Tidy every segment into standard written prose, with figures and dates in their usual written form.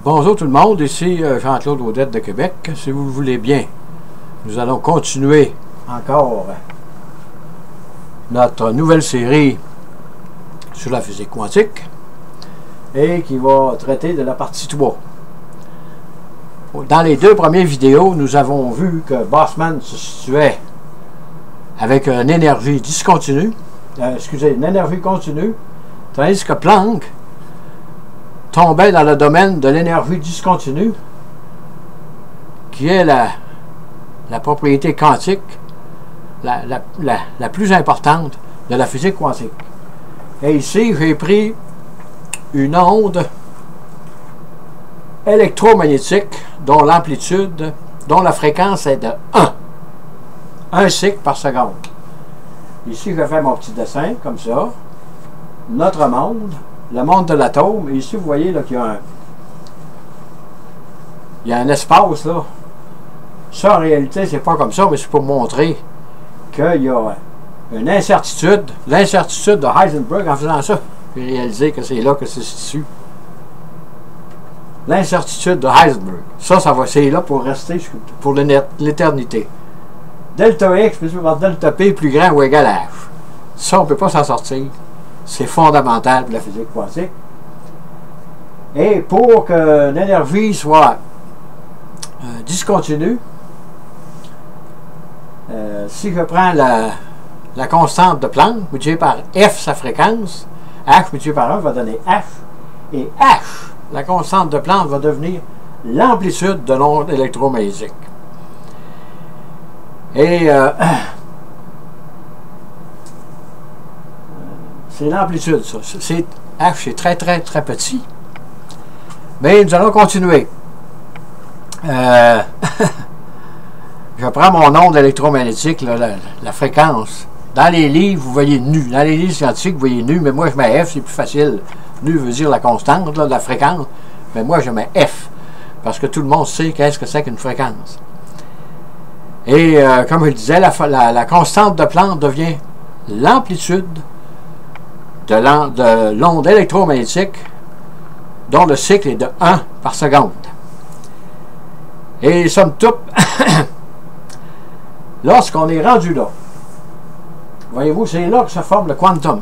Bonjour tout le monde, ici Jean-Claude Audette de Québec. Si vous le voulez bien, nous allons continuer encore notre nouvelle série sur la physique quantique et qui va traiter de la partie 3. Dans les deux premières vidéos, nous avons vu que Boltzmann se situait avec une énergie discontinue, une énergie continue, tandis que Planck tombait dans le domaine de l'énergie discontinue, qui est la propriété quantique la plus importante de la physique quantique. Et ici, j'ai pris une onde électromagnétique dont l'amplitude, dont la fréquence est de 1 cycle par seconde. Ici, je fais mon petit dessin, comme ça. Notre monde, le monde de l'atome. Et ici, vous voyez qu'il y a un espace, là. Ça, en réalité, c'est pas comme ça, mais c'est pour montrer qu'il y a une incertitude. L'incertitude de Heisenberg, en faisant ça, j'ai réalisé que c'est là que se situe l'incertitude de Heisenberg. Ça c'est là pour rester pour l'éternité. Delta X plus delta P plus grand ou égal à H. Ça, on ne peut pas s'en sortir. C'est fondamental pour la physique quantique. Et pour que l'énergie soit discontinue, si je prends la constante de Planck, multipliée par F sa fréquence, H multiplié par 1 va donner H, et H, la constante de Planck, va devenir l'amplitude de l'onde électromagnétique. Et c'est l'amplitude, ça. H, c'est très, très, très petit. Mais nous allons continuer. Je prends mon onde électromagnétique, là, la fréquence. Dans les livres, vous voyez nu. Dans les livres scientifiques, vous voyez nu, mais moi, je mets F, c'est plus facile. Nu veut dire la constante, là, la fréquence. Mais moi, je mets F, parce que tout le monde sait qu'est-ce que c'est qu'une fréquence. Et comme je le disais, la constante de Planck devient l'amplitude de l'onde électromagnétique dont le cycle est de 1 par seconde. Et somme toute, lorsqu'on est rendu là, voyez-vous, c'est là que se forme le quantum.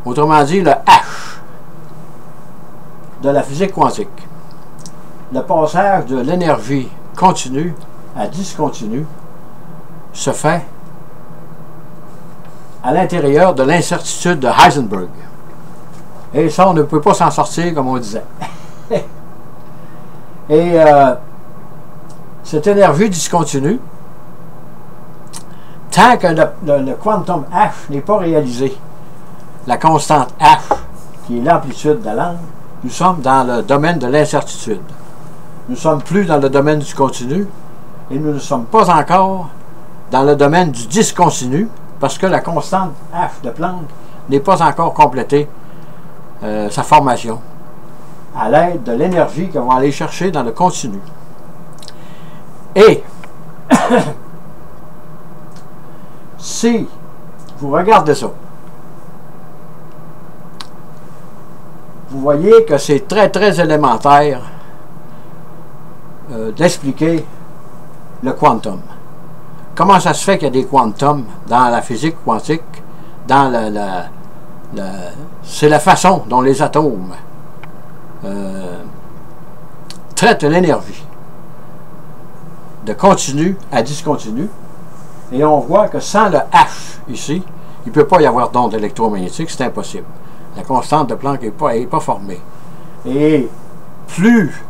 Autrement dit, le H de la physique quantique. Le passage de l'énergie continue à discontinue se fait à l'intérieur de l'incertitude de Heisenberg. Et ça, on ne peut pas s'en sortir, comme on disait. Et cette énergie discontinue, tant que le quantum H n'est pas réalisé, la constante H, qui est l'amplitude de l'onde, nous sommes dans le domaine de l'incertitude. Nous ne sommes plus dans le domaine du continu et nous ne sommes pas encore dans le domaine du discontinu parce que la constante H de Planck n'est pas encore complétée sa formation à l'aide de l'énergie qu'on va aller chercher dans le continu. Et si vous regardez ça, vous voyez que c'est très très élémentaire d'expliquer le quantum. Comment ça se fait qu'il y a des quantums dans la physique quantique, dans c'est la façon dont les atomes traitent l'énergie de continu à discontinu. Et on voit que sans le H ici, il ne peut pas y avoir d'onde électromagnétique, c'est impossible. La constante de Planck n'est pas formée. Et plus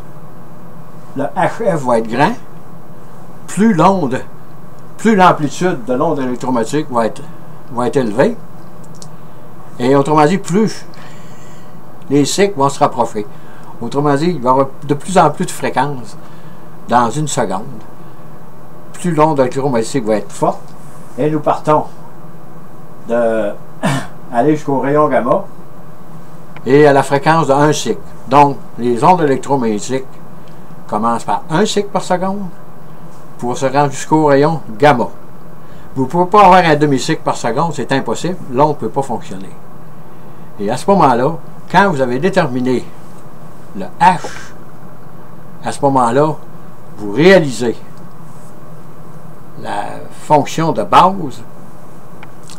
le HF va être grand, plus l'amplitude de l'onde électromagnétique va être élevée. Et autrement dit, plus les cycles vont se rapprocher. Autrement dit, il va y avoir de plus en plus de fréquences dans une seconde. Plus l'onde électromagnétique va être forte. Et nous partons d'aller jusqu'au rayon gamma et à la fréquence de 1 cycle. Donc, les ondes électromagnétiques commencent par 1 cycle par seconde pour se rendre jusqu'au rayon gamma. Vous ne pouvez pas avoir un demi-cycle par seconde, c'est impossible, l'onde ne peut pas fonctionner. Et à ce moment-là, quand vous avez déterminé le H, à ce moment-là, vous réalisez la fonction de base,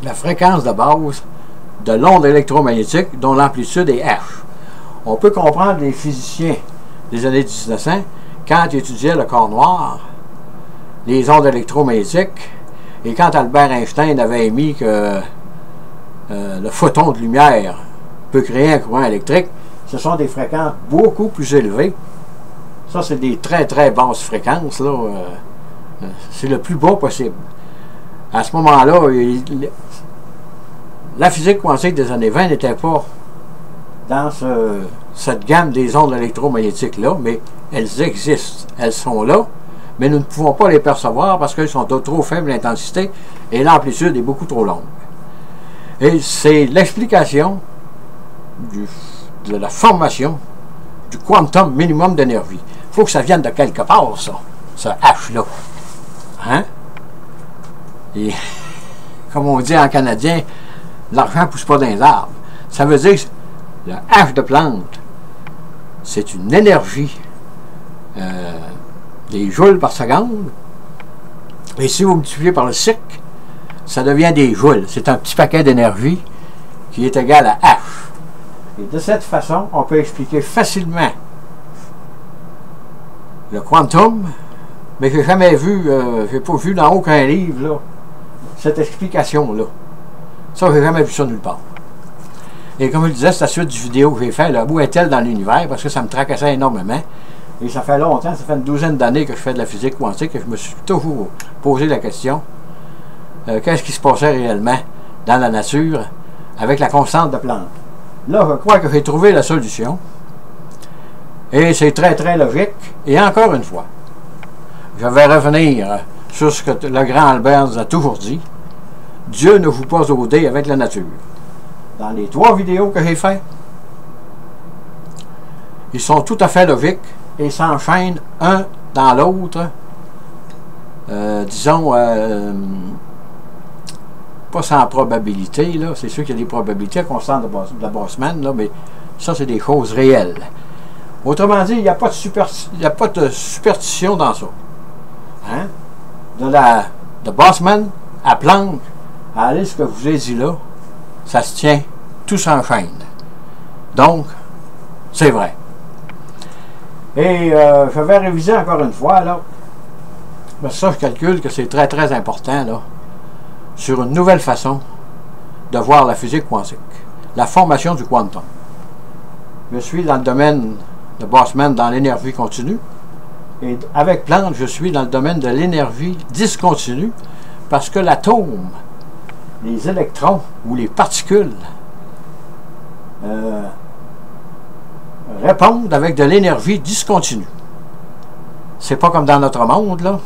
la fréquence de base de l'onde électromagnétique dont l'amplitude est H. On peut comprendre les physiciens des années 1900 quand ils étudiaient le corps noir, les ondes électromagnétiques, et quand Albert Einstein avait émis que le photon de lumière peut créer un courant électrique, ce sont des fréquences beaucoup plus élevées. Ça, c'est des très très basses fréquences, là. C'est le plus bas possible. À ce moment-là, la physique quantique des années 20 n'était pas dans cette gamme des ondes électromagnétiques-là, mais elles existent. Elles sont là, mais nous ne pouvons pas les percevoir parce qu'elles sont de trop faible intensité et l'amplitude est beaucoup trop longue. Et c'est l'explication de la formation du quantum minimum d'énergie. Il faut que ça vienne de quelque part, ça, ce H-là. Hein? Et, comme on dit en canadien, l'argent ne pousse pas dans les arbres. Ça veut dire que le H de Planck, c'est une énergie des joules par seconde. Et si vous multipliez par le cycle, ça devient des joules. C'est un petit paquet d'énergie qui est égal à H. Et de cette façon, on peut expliquer facilement le quantum, mais je n'ai jamais vu, je n'ai pas vu dans aucun livre là, cette explication-là. Ça, je n'ai jamais vu ça nulle part. Et comme je le disais, c'est la suite du vidéo que j'ai fait, là, où est-elle dans l'univers, parce que ça me tracassait énormément. Et ça fait longtemps, ça fait une douzaine d'années que je fais de la physique quantique et je me suis toujours posé la question, qu'est-ce qui se passait réellement dans la nature avec la constante de Planck. Là, je crois que j'ai trouvé la solution. Et c'est très, très logique. Et encore une fois, je vais revenir sur ce que le grand Albert nous a toujours dit. Dieu ne joue pas au dé avec la nature. Dans les 3 vidéos que j'ai faites, ils sont tout à fait logiques et s'enchaînent un dans l'autre. Disons, pas sans probabilité, là. C'est sûr qu'il y a des probabilités constantes de Boltzmann, là, mais ça, c'est des choses réelles. Autrement dit, il n'y a pas de superstition dans ça. Hein? De Boltzmann à Planck, à aller ce que je vous ai dit là, ça se tient, tout s'enchaîne. Donc, c'est vrai. Et je vais réviser encore une fois, là. Mais ça, je calcule que c'est très, très important, là, sur une nouvelle façon de voir la physique quantique, la formation du quantum. Je suis dans le domaine de Boltzmann dans l'énergie continue, et avec Planck, je suis dans le domaine de l'énergie discontinue, parce que l'atome, les électrons ou les particules répondent avec de l'énergie discontinue. C'est pas comme dans notre monde, là.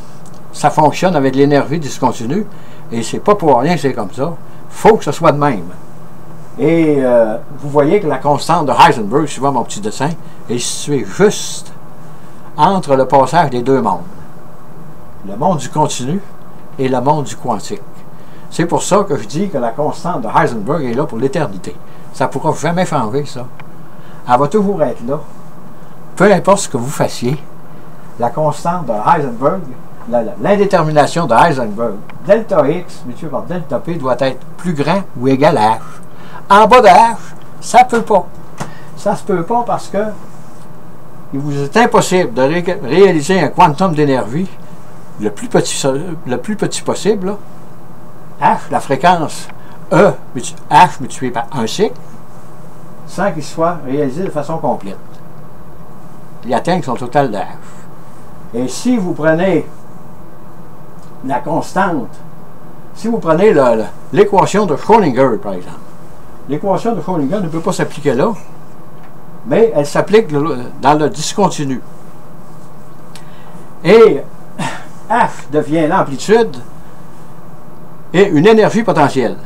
Ça fonctionne avec l'énergie discontinue, et c'est pas pour rien que c'est comme ça. Il faut que ce soit de même. Et vous voyez que la constante de Heisenberg, suivant mon petit dessin, est située juste entre le passage des deux mondes. Le monde du continu et le monde du quantique. C'est pour ça que je dis que la constante de Heisenberg est là pour l'éternité. Ça ne pourra jamais changer, ça. Elle va toujours être là. Peu importe ce que vous fassiez, la constante de Heisenberg, l'indétermination de Heisenberg, delta X multiplié par delta P doit être plus grand ou égal à H. En bas de H, ça ne peut pas. Ça ne se peut pas parce que il vous est impossible de réaliser un quantum d'énergie le plus petit possible, là. H, la fréquence E, H multiplié par un cycle, sans qu'il soit réalisé de façon complète. Il atteint son total de H. Et si vous prenez la constante, si vous prenez l'équation de Schrödinger, par exemple, l'équation de Schrödinger ne peut pas s'appliquer là, mais elle s'applique dans le discontinu. Et H devient l'amplitude et une énergie potentielle.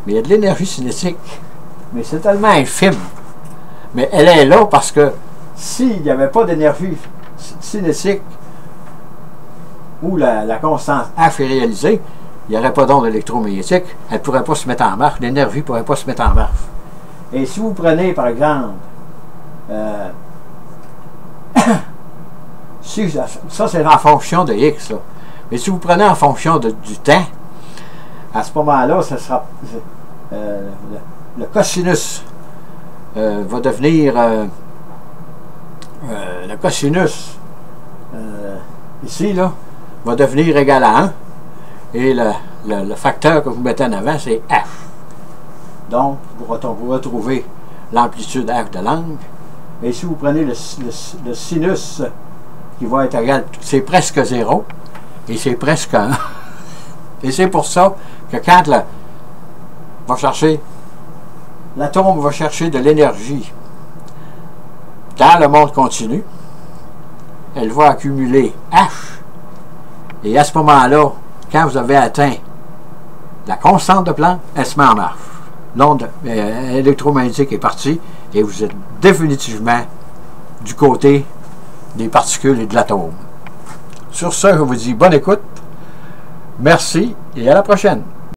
Mais il y a de l'énergie cinétique. Mais c'est tellement infime. Mais elle est là parce que s'il n'y avait pas d'énergie cinétique où la constante H est réalisée, il n'y aurait pas d'onde électromagnétique, elle ne pourrait pas se mettre en marche, l'énergie ne pourrait pas se mettre en marche. Et si vous prenez, par exemple, Si, ça, c'est en fonction de X. Là. Mais si vous prenez en fonction du temps, à ce moment-là, ce sera le cosinus va devenir le cosinus ici, là, va devenir égal à 1. Et le facteur que vous mettez en avant, c'est F. Donc, vous retrouvez l'amplitude F de l'angle. Et si vous prenez le sinus qui va être égal, c'est presque 0. Et c'est presque 1. Et c'est pour ça que quand l'atome va chercher de l'énergie dans le monde continu, elle va accumuler H. Et à ce moment-là, quand vous avez atteint la constante de Planck, elle se met en marche. L'onde électromagnétique est partie et vous êtes définitivement du côté des particules et de l'atome. Sur ce, je vous dis bonne écoute, merci et à la prochaine.